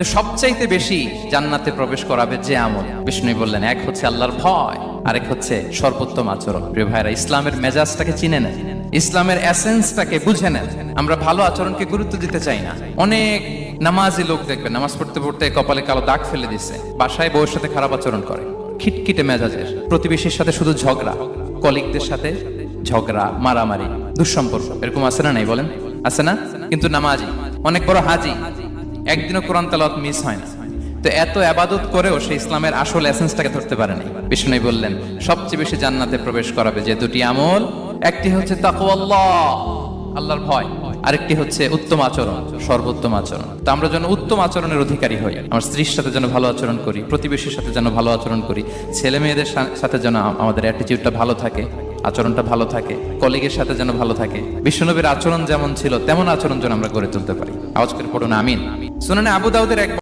সবচাইতে বেশি জান্নাতে প্রবেশ করাবে যে আমল, বিষ্ণু বললেন, এক হচ্ছে আল্লাহর ভয়, আরেক হচ্ছে সর্বোত্তম আচরণ। প্রিয় ভাইরা, ইসলামের মেজাজটাকে চিনে নেন, ইসলামের এসেন্সটাকে বুঝে নেন। আমরা ভালো আচরণকে গুরুত্ব দিতে চাই না। অনেক নামাজি লোক দেখবেন নামাজ পড়তে পড়তে কপালে কালো দাগ ফেলে দিচ্ছে, বাসায় বউয়ের সাথে খারাপ আচরণ করে, খিটখিটে মেজাজের, প্রতিবেশীর সাথে শুধু ঝগড়া, কলিগদের সাথে ঝগড়া, মারামারি, দুঃসম্পর্ক, এরকম আছে না? নাই বলেন, আছে না? কিন্তু নামাজি, অনেক বড় হাজি, একদিনও কোরআন তেলাওয়াত মিস হয় না। তো এত আবাদত করেও সে ইসলামের আসল এসেন্সটাকে ধরতে পারেনি। বিষ্ণু বললেন, সবচেয়ে বেশি জান্নাতে প্রবেশ করাবে যে দুটি আমল, একটি হচ্ছে তাকওয়াল্লাহ, আল্লাহর ভয়, আরেকটি হচ্ছে উত্তম আচরণ, সর্বোত্তম আচরণ। তো আমরা যেন উত্তম আচরণের অধিকারী হই, আমার স্ত্রীর সাথে যেন ভালো আচরণ করি, প্রতিবেশীর সাথে যেন ভালো আচরণ করি, ছেলে মেয়েদের সাথে যেন আমাদের অ্যাটিটিউডটা ভালো থাকে, আচরণটা ভালো থাকে, কলিগের সাথে যেন ভালো থাকে। বিশ্বনবীর আচরণ যেমন ছিল তেমন আচরণ যেন আমরা গড়ে তুলতে পারি। আওয়াজ করে পড়ুন আমিন। সুনানে আবু দাউদের এক